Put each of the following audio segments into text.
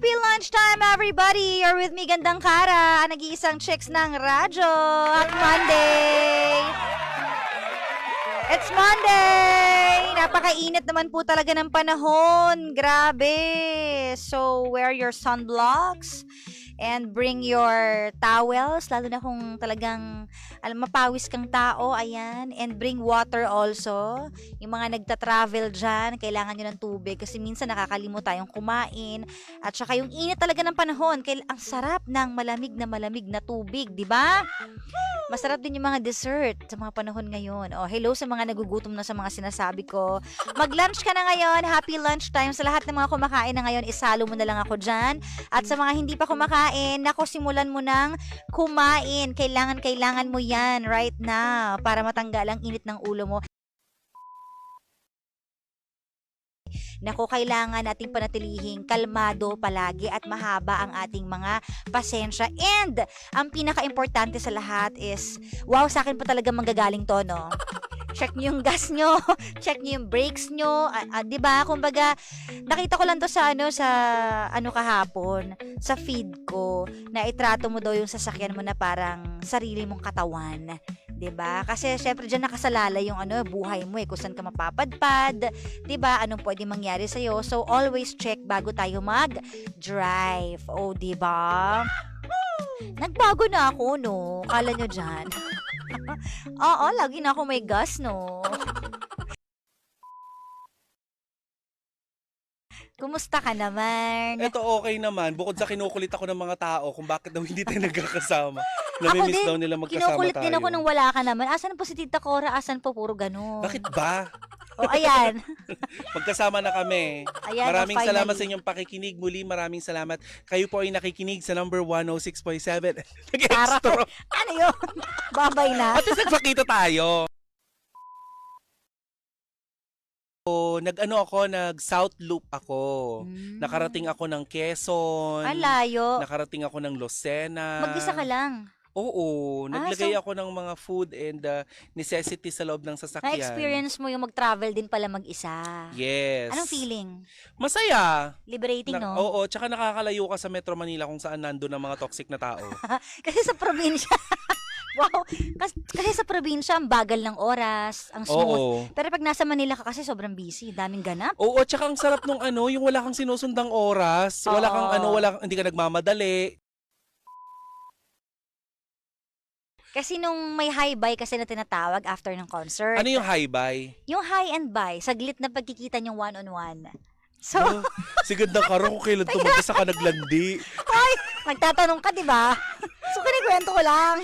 Happy lunchtime, everybody! You're with me, Gandang Kara, nag-iisang chicks ng radyo. At Monday! It's Monday! Napakainit naman po talaga ng panahon. Grabe! So, wear your sunblocks and bring your towels, lalo na kung talagang mapawis kang tao, ayan. And bring water also. Yung mga nagta-travel dyan, kailangan nyo ng tubig kasi minsan nakakalimot tayong kumain. At saka yung init talaga ng panahon, ang sarap ng malamig na tubig, di ba? Masarap din yung mga dessert sa mga panahon ngayon. Oh, hello sa mga nagugutom na sa mga sinasabi ko. Mag-lunch ka na ngayon. Happy lunchtime. Sa lahat ng mga kumakain na ngayon, isalo mo na lang ako dyan. At sa mga hindi pa kumakain, nako, simulan mo nang kumain. Kailangan mo yan right now para matanggal ang init ng ulo mo. Nako, kailangan nating panatilihing kalmado palagi at mahaba ang ating mga pasensya. And ang pinaka-importante sa lahat is, wow, sa akin pa talaga manggagaling to, no? Check nyo yung gas nyo, check nyo yung brakes nyo, diba? Kumbaga, nakita ko lang to sa kahapon, sa feed ko, na itrato mo daw yung sasakyan mo na parang sarili mong katawan. 'Di ba? Kasi syempre diyan nakasalalay yung buhay mo kung saan ka mapapadpad, 'di ba? Anong pwedeng mangyari sa iyo. So always check bago tayo mag-drive. Oh, 'di ba? Nagbago na ako, no. Kala nyo diyan. Oo, lagi na ako may gas, no. Kumusta ka naman? Ito okay naman. Bukod sa kinukulit ako ng mga tao kung bakit daw hindi tayo nagkakasama. Ako Namimiss din, daw nila magkasama kinukulit tayo. din ako nung wala ka naman. Asan po si Tita Cora? Asan po? Puro ganun. Bakit ba? O, ayan. Magkasama na kami. Ayan, Maraming finally. salamat sa inyong pakikinig. Muli, maraming salamat. Kayo po ay nakikinig sa number 106.7. Nag-extra. Ano yun? Babay na. At least nagpakita tayo. So, nag-South Loop ako. Nakarating ako ng Quezon. Ang layo. Nakarating ako ng Lucena. Mag-isa ka lang. Oo, naglagay ako ng mga food and necessities sa loob ng sasakyan. Na-experience mo yung mag-travel din pala mag-isa. Yes. Anong feeling? Masaya. Liberating, no? Oo, tsaka nakakalayo ka sa Metro Manila kung saan nandun ang mga toxic na tao. Kasi sa probinsya, wow, kasi sa probinsya, ang bagal ng oras, ang smooth. Oo. Pero pag nasa Manila ka kasi sobrang busy, daming ganap. Oo, tsaka ang sarap nung yung wala kang sinusundang oras, wala kang hindi ka nagmamadali. Kasi nung may high-buy kasi na tinatawag after ng concert. Ano yung high-buy? Yung high and buy, saglit na pagkikita niyong one-on-one. So, Si Ganda Karo kung kailan tumagisa ka naglandi. ay, nagtatanong ka, di ba? So, kinikwento ko lang.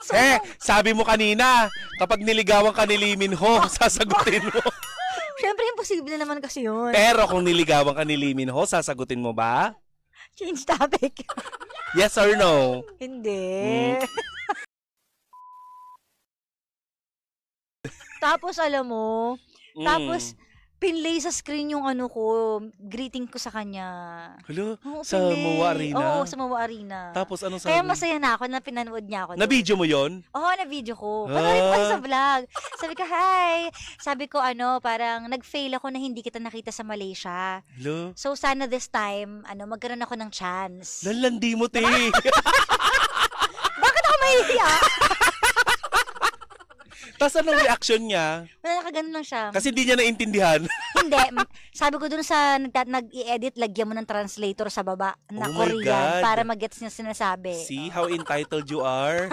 So, Sabi mo kanina, kapag niligawan ka ni Lee Min Ho, sasagutin mo. syempre, imposible naman kasi yun. Pero kung niligawan ka ni Lee Min Ho, sasagutin mo ba? Change topic. Yes or no? Hindi. Tapos, alam mo, tapos, pinlay sa screen yung greeting ko sa kanya. Hello? Oo, Sa pinlay. MOA Arena? Oo, sa MOA Arena. Tapos anong sabi? Kaya masaya na ako na pinanood niya ako. Na-video mo yon? Oo, na-video ko. Panoorin ko kasi sa vlog. Sabi ko, hi. Sabi ko, parang nag-fail ako na hindi kita nakita sa Malaysia. Hello? So, sana this time, magkaroon ako ng chance. Lalandi mo, te. Bakit ako mahihiya? Tapos anong reaction niya? Wala, nakaganon lang siya. Kasi hindi niya naintindihan. Hindi. Sabi ko dun sa nag-i-edit, lagyan mo ng translator sa baba na Oh my Korean God. para mag-gets niya sinasabi. See how entitled you are?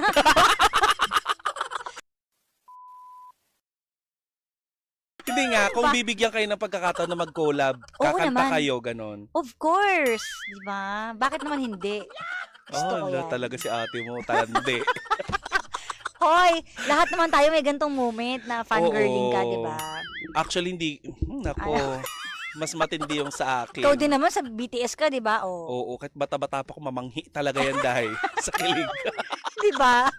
Hindi nga, kung bibigyan kayo ng pagkakataon na mag-collab, Oo kakanta naman. kayo, ganon. Of course. Di ba? Bakit naman hindi? Gusto ko yan. Talaga si ate mo, talandi. Hoy, lahat naman tayo may gantong moment na fangirling ka, Oo. di ba? Actually, hindi. Nako, mas matindi yung sa akin. Ikaw din naman sa BTS ka, di ba? Oh. Oo, kahit bata-bata pa ako, mamanghi talaga yan dahil sa kilig. Di ba?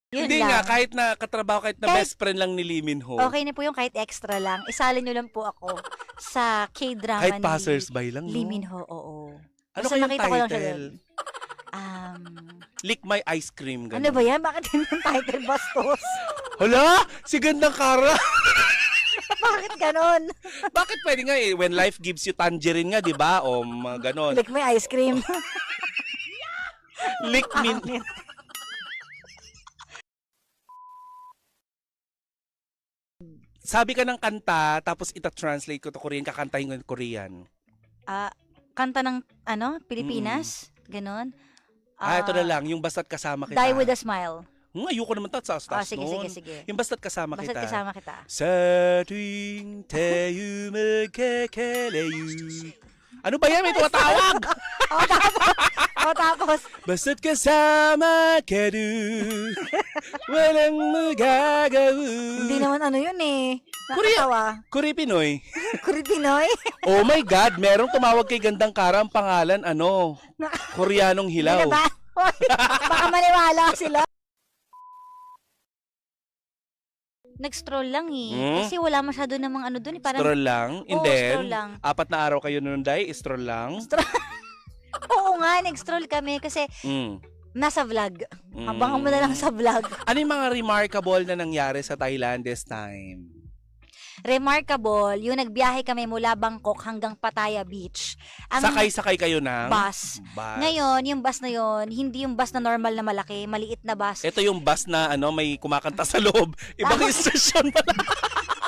Yun Hindi lang. nga, kahit na katrabaho, kahit na Kahit- best friend lang ni Lee Min Ho. Okay na po yung kahit extra lang. Isalin nyo lang po ako sa K-drama Kahit passers-by lang, no? Lee Min Ho, oo. Ano Basta kayang nakita ko lang siya title? doon. Lick my ice cream, Ano ganun. ba yan? Bakit yun yung title, Bastos? Hala! Si Gandang Kara! Bakit ganon? Bakit pwede nga eh, when life gives you tangerine nga, di ba? O mga ganon. Like may ice cream. Lick me. Sabi ka ng kanta, tapos ita-translate ko to Korean, kakantahin ko ng Korean. Kanta ng Pilipinas? Ganon? Ito na lang, yung basta't kasama kita. Die with a smile. Ayoko naman tat sa taas Sige, nun. sige. Yung basta't kasama Basta't kita. kasama kita. Sa tuwing tayo magkakalayo. Ano ba yan? May tumatawag! Tapos. Basta't kasama ka doon, walang magagawa. Hindi naman yun eh. Nakatawa. Korea Pinoy. Korea Pinoy? Oh my God, merong tumawag kay Gandang Kara, ang pangalan, Koreanong Hilaw. Diba? Baka maniwala sila. Nag-stroll lang eh. Kasi wala masyado namang doon eh. Parang, Stroll lang? And Oo, then, stroll lang. 4 na araw kayo nun, Day? Stroll lang? Oo nga, nag-stroll kami kasi nasa vlog. Abangan mo na lang sa vlog. Ano yung mga remarkable na nangyari sa Thailand this time? Remarkable, yung nagbiyahe kami mula Bangkok hanggang Pattaya Beach. Sakay-sakay kayo ng bus. Ngayon, yung bus na yon, hindi yung bus na normal na malaki, maliit na bus. Ito yung bus na may kumakanta sa loob. Ibang istasyon pala.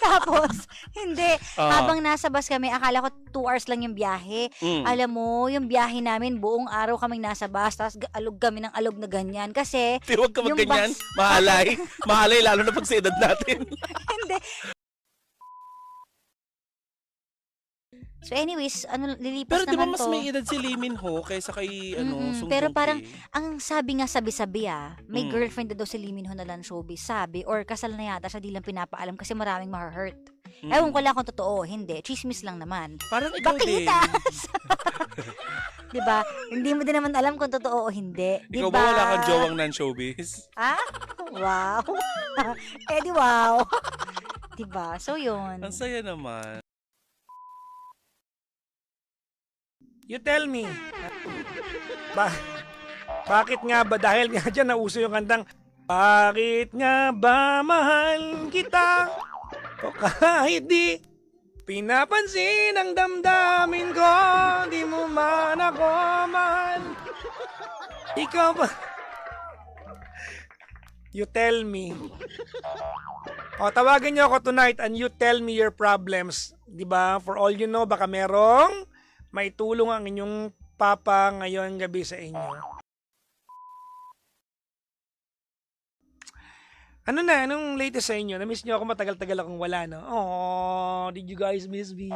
Tapos, hindi. Habang nasa bus kami, akala ko 2 hours lang yung biyahe. Alam mo, yung biyahe namin, buong araw kaming nasa bus, tapos alog kami ng alog na ganyan. Kasi, Huwag ka yung magganyan. bus- Mahalay. Mahalay, lalo na pag sa edad natin. hindi. So anyways, lilipas Pero di ba naman mas to. may edad si Lee Min Ho kaysa kay Sung Pero Joong parang, Ki? ang sabi nga sabi-sabi may girlfriend na daw si Lee Min Ho na lang showbiz. Sabi, or kasal na yata siya, di lang pinapaalam kasi maraming ma-hurt. Ewan ko lang kung totoo, hindi. Chismis lang naman. Parang ikaw din. Bakitas! Diba? Hindi mo din naman alam kung totoo o hindi. Ikaw Diba? ba wala kang jowang non-showbiz? Wow. Eh di wow. Diba? So yun. Ang saya naman. You tell me. Bakit nga ba? Dahil nga dyan nauso yung kantang bakit nga ba mahal kita? O kahit di pinapansin ang damdamin ko, di mo man ako mahal. Ikaw ba? You tell me. O tawagan niyo ako tonight and you tell me your problems. Di ba? For all you know, baka merong may tulong ang inyong papa ngayon gabi sa inyo. Anong latest sa inyo? Na-miss niyo ako, matagal-tagal akong wala, no? Oh, did you guys miss me?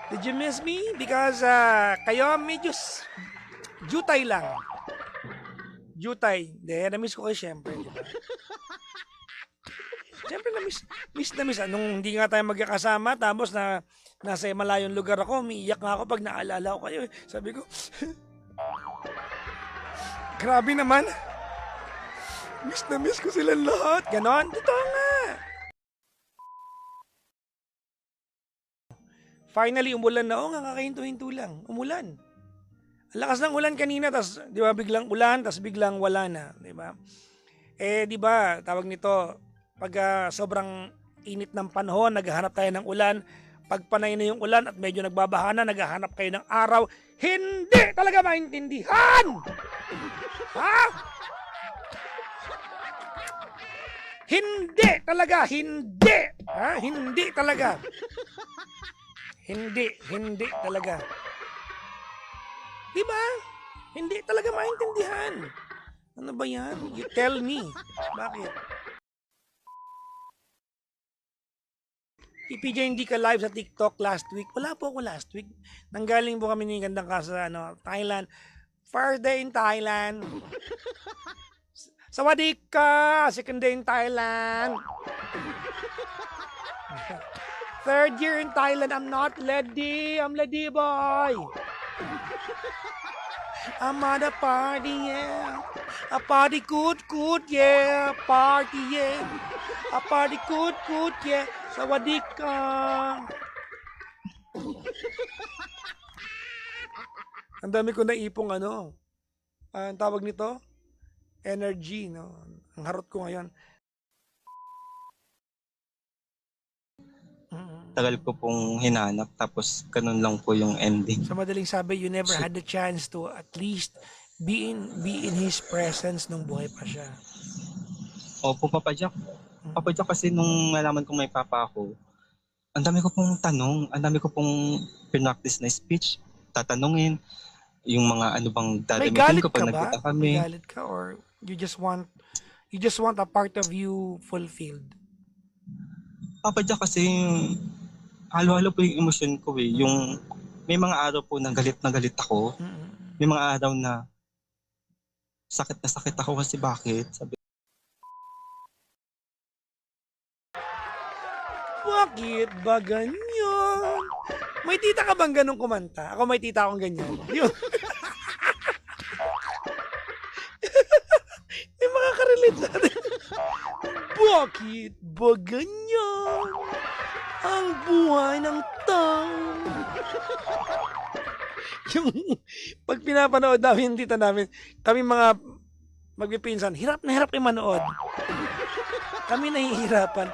Did you miss me? Because kayo medyo jutay lang. Jutay. Na-miss ko kayo syempre, di ba? Siyempre na-miss. Nung hindi nga tayo magkakasama, tapos nasa malayong lugar ako, umiiyak nga ako pag naalala ko kayo. Sabi ko, grabe naman. Miss ko silang lahat. Ganon. Totoo nga. Finally, umulan na. Oo nga, kakahinto-hinto lang. Umulan. Ang lakas ng ulan kanina, tas di ba biglang ulan, tas biglang wala na. Di ba? Di ba, tawag nito, pag sobrang init ng panahon, naghahanap tayo ng ulan. Pag panay na yung ulan at medyo nagbabaha na, naghahanap kayo ng araw. Hindi talaga maintindihan! Ha? Hindi talaga, hindi! Ha? Hindi talaga. Hindi talaga. Diba? Hindi talaga maintindihan. Ano ba yan? You tell me. Bakit? PJ, hindi ka live sa TikTok last week. Wala po ako last week. Nanggaling po kami ni Gandang Kasa sa Thailand. First day in Thailand. Sawadee ka! Second day in Thailand. Third year in Thailand. I'm not ready. I'm ready, boy. I'm at a party, yeah. A party good, yeah. Party, yeah. A party good, yeah. Sawadee ka. Ang dami ko naipong ang tawag nito? Energy, no? Ang harot ko ngayon. Tagal ko pong hinanap, tapos ganun lang po yung ending. Sa madaling sabi, you never had the chance to at least be in his presence nung buhay pa siya. Opo, Papa Jack. Papa Jack, kasi nung nalaman kong may papa ako, ang dami ko pong tanong, ang dami ko pong pinractice na speech, tatanungin, yung mga ano bang May dadamitin galit ko ka pag ba? nagkita May kami. galit ka, or you just want a part of you fulfilled? Papa Jack, kasi halo-halo po yung emosyon ko eh. Yung may mga araw po na galit ako. May mga araw na sakit ako kasi bakit? Bakit ba ganyan? May tita ka bang ganun kumanta? Ako may tita akong ganyan. Yun. May mga karelate natin. Bakit ba ganyan? Ang buhay ng tao. Yung pag pinapanood namin yung tita namin, kami mga magpipinsan, hirap na hirap manood. Kami nahihirapan.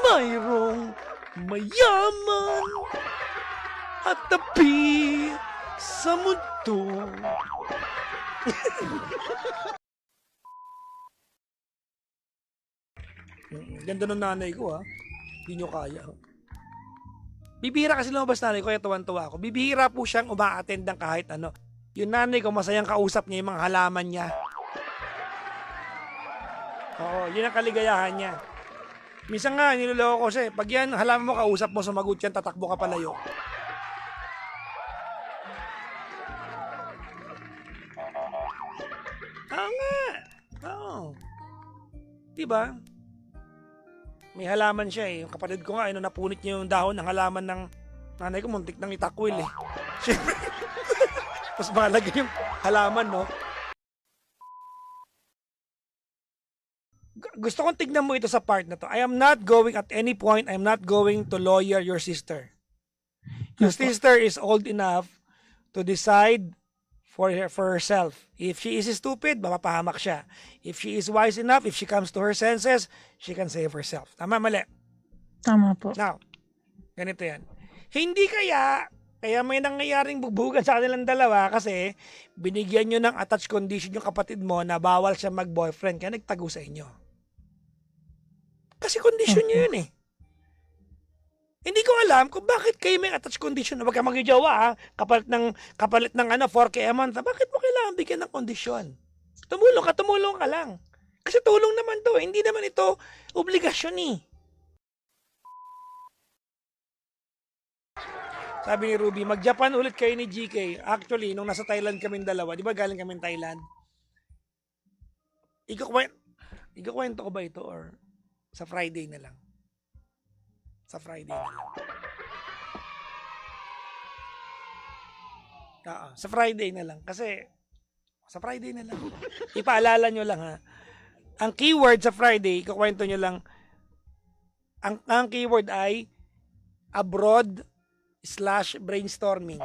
Mayroong mayaman at tapi sa mundo. Ganda ng nanay ko, ha. Hindi nyo kaya. Bibihira kasi lumabas nanay ko, kaya tuwan-tuwa ako. Bibihira po siyang uma-attend ng kahit ano. Yung nanay ko, masayang kausap niya yung mga halaman niya. Oo, yun ang kaligayahan niya. Minsan nga, niloloko ko siya eh. Pag yan, halaman mo, kausap mo, sumagot yan, tatakbo ka palayo. Oo nga. Oo. Diba? May halaman siya eh. Yung kapatid ko nga, nung napunit niya yung dahon ng halaman ng nanay ko, muntik nang itakwil eh. Siyempre, mas mahalaga yung halaman, no? Gusto kong tignan mo ito sa part na to. I am not going at any point, I am not going to lawyer your sister. Your sister is old enough to decide for herself. If she is stupid, mapapahamak siya. If she is wise enough, if she comes to her senses, she can save herself. Tama, mali? Tama po. Now, ganito yan. Hindi kaya may nangyayaring bugbugan sa kanilang dalawa kasi binigyan nyo ng attached condition yung kapatid mo na bawal siya mag-boyfriend kaya nagtago sa inyo. Kasi condition nyo yun eh. Hindi ko alam kung bakit kayo may attached condition na wag ka magjowa ha, kapalit ng 4K a month. Bakit mo kailangan bigyan ng kondisyon? Tumulong ka lang. Kasi tulong naman to, hindi naman ito obligasyon eh. Sabi ni Ruby, mag-Japan ulit kayo ni GK. Actually, nung nasa Thailand kaming dalawa, di ba galing kami Thailand? Ikukwento ko ba ito or sa Friday na lang? Sa Friday na lang. Sa Friday na lang. Kasi, sa Friday na lang. Ipaalala nyo lang ha. Ang keyword sa Friday, ikukwento nyo lang, ang keyword ay abroad/brainstorming.